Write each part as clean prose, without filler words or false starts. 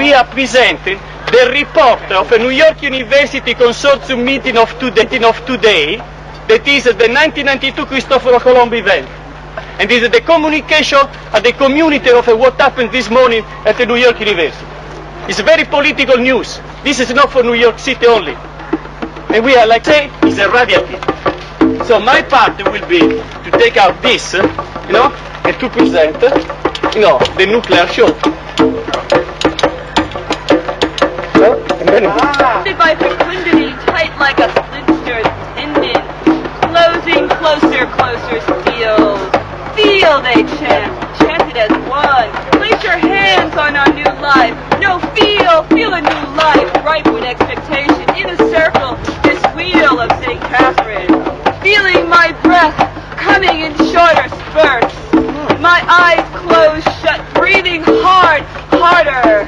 we are presenting the report of a New York University Consortium meeting of today, that is the 1992 Cristoforo Colombo event. And this is the communication at the community of what happened this morning at the New York University. It's very political news. This is not for New York City only. And we are like say, it's a radiative. So my part will be to take out this, and to present, the nuclear show. By fecundity, tight like a splintered tendon, closing closer, feel they chant, chanted as one. Place your hands on our new life. No, feel a new life, ripe with expectation. In a circle, this wheel of St. Catherine. Feeling my breath coming in shorter spurts. My eyes closed shut, breathing harder.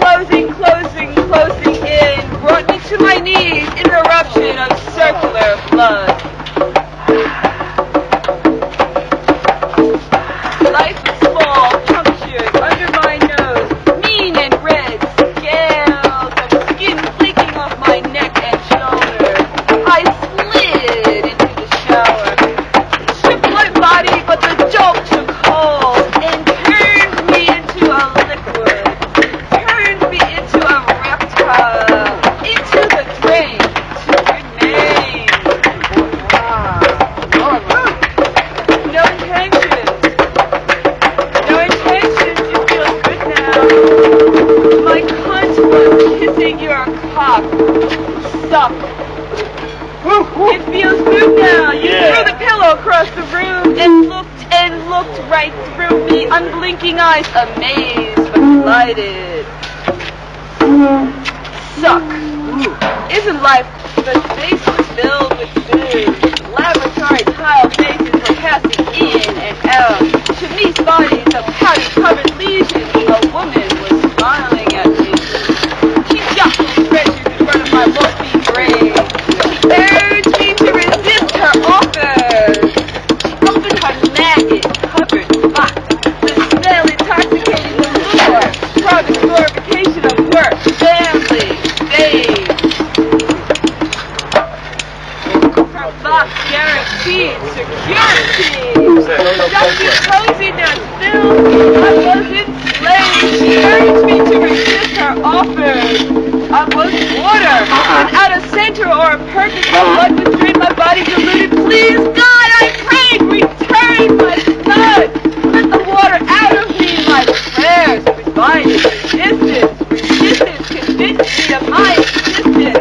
Closing in, brought me to my knees, interruption of circular flood. Life is small, punctured, under my nose, mean and red, scales of skin flaking off my neck and shoulder. I slid into the shower, shook my body, but the jolt took hold and turned me into a liquid. Into the drain to remain. No intentions, it feels good now. My cunt was kissing your cock. Suck. It feels good now. You threw the pillow across the room and looked right through me, unblinking eyes, amazed but delighted. Suck. Isn't life the space was filled with food? Laboratory tile faces were passing in and out. To me's bodies of powder-covered lesions, a woman was smiling at me. She jostled treasures in front of my morphine brain. She urged me to resist her offers. She opened her maggot-covered box. The smell intoxicating the lure. Private glorification of work, family, babe. Box guaranteed security. Dusty coziness filled. I was enslaved. She urged me to resist her offers. I was water, without a center or a purpose. My blood was drained, my body diluted. Please, God, I prayed, return my blood. Let the water out of me. My prayers provided resistance convinced me of my existence.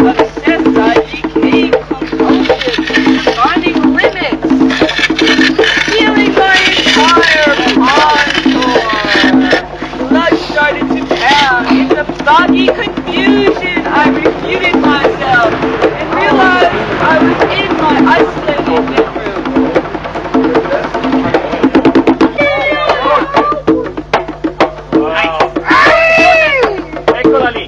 Obsessed, I became compulsive, finding limits, feeling my entire contour. Blood started to pound. In the foggy confusion, I refuted myself and realized I was in my isolated bedroom. Eccola lì.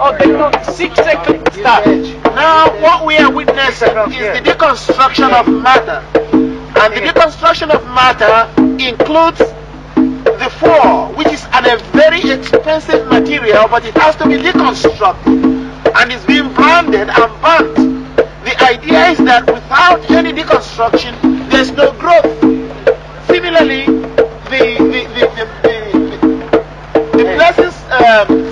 Oh, they got 6 seconds start. Now, what we are witnessing is the deconstruction of matter. And the deconstruction of matter includes the floor, which is a very expensive material, but it has to be deconstructed. And it's being branded and burnt. The idea is that without any deconstruction, there's no growth. Similarly, the Plexus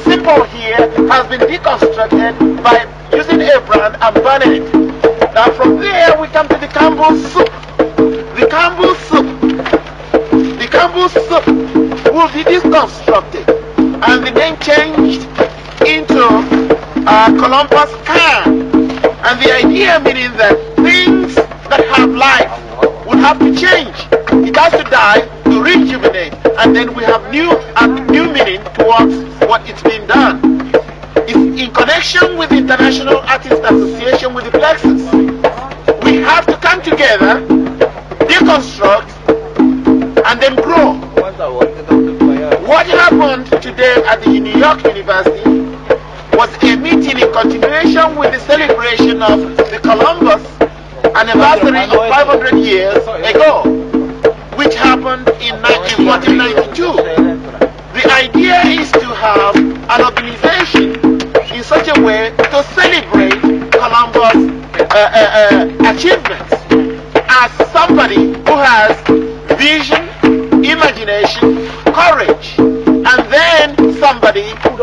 symbol here has been deconstructed by using a brand and burning it. Now from there we come to the Campbell soup. The Campbell soup will be deconstructed and the name changed into Columbus can. And the idea meaning that things that have life will have to change. It has to die to rejuvenate, and then we have new meaning towards what it's been done. It's in connection with the International Artists Association with the Plexus. We have to come together, deconstruct, and then grow. What happened today at the New York University was a meeting in continuation with the celebration of the Columbus anniversary of 500 years ago, which happened in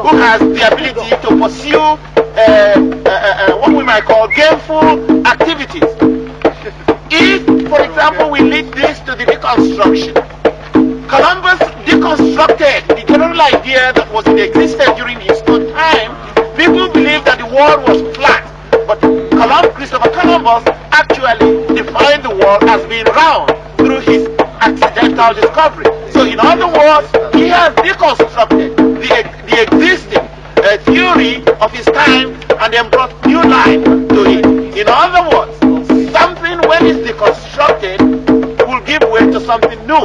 who has the ability to pursue what we might call gameful activities. If, for example, we lead this to the deconstruction, Columbus deconstructed the general idea that was in existence during his own time. People believed that the world was flat, but Christopher Columbus actually defined the world as being round through his accidental discovery. So in other words, he has deconstructed the existing theory of his time and then brought new life to it. In other words, something when it's deconstructed will give way to something new.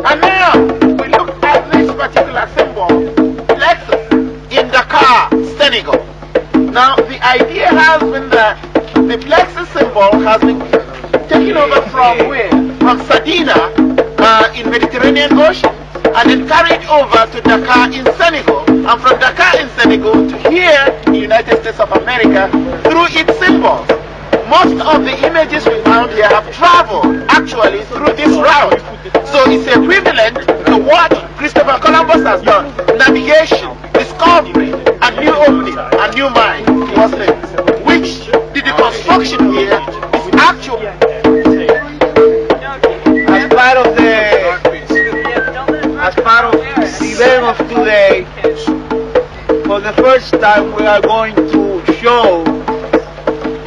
And now we look at this particular symbol, Plexus, in Dakar, Senegal. Now the idea has been that the Plexus symbol has been taken over from where? From Sardinia in Mediterranean Ocean, and then carried over to Dakar in Senegal, and from Dakar in Senegal to here in the United States of America through its symbols. Most of the images we found here have traveled actually through this route. So it's equivalent to what Christopher Columbus has done. Navigation, discovery, and new opening, and new mind towards things. Which the deconstruction here is actually as part of the event of today. For the first time we are going to show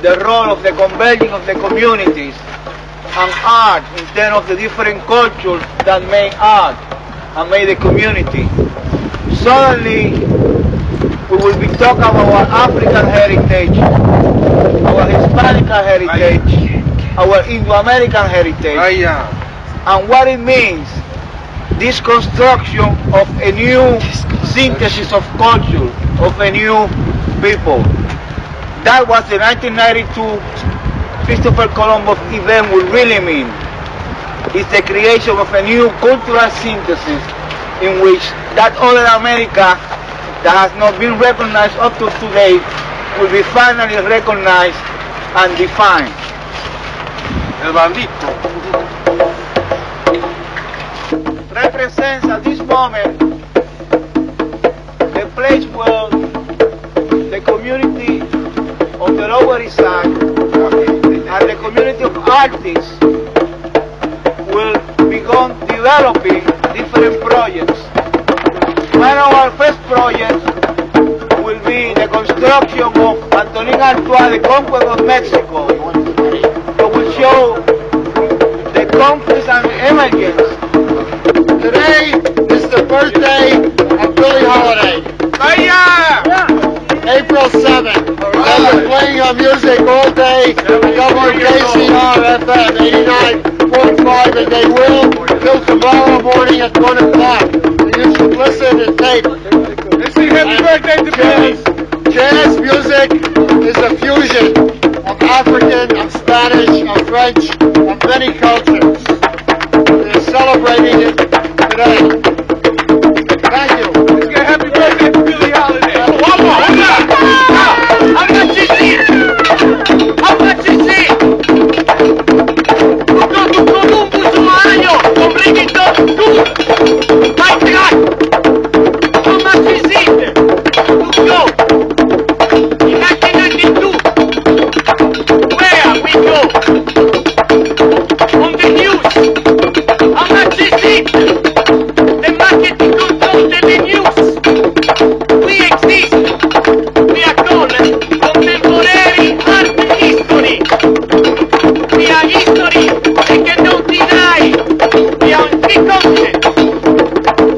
the role of the converging of the communities and art in terms of the different cultures that make art and make the community. Suddenly we will be talking about our African heritage, our Hispanic heritage, our Indo-American heritage, and what it means, this construction of a new synthesis of culture, of a new people. That was the 1992 Christopher Columbus event will really mean. It's the creation of a new cultural synthesis in which that other America that has not been recognized up to today will be finally recognized and defined. El bandito represents at this moment the place where the community of the Lower East Side and the community of artists will begin developing different projects. One of our first projects will be the construction of Antonin Artois, the conquest of Mexico. It will show the conquest and emergence. Today is the birthday of Billie Holiday. April 7th. I've been playing our music all day. WKCR FM 89.5, and they will till tomorrow morning at 1 o'clock. You should listen and tape. Happy birthday to Billie. Jazz music is a fusion of African, of Spanish, of French, of many cultures. We're celebrating it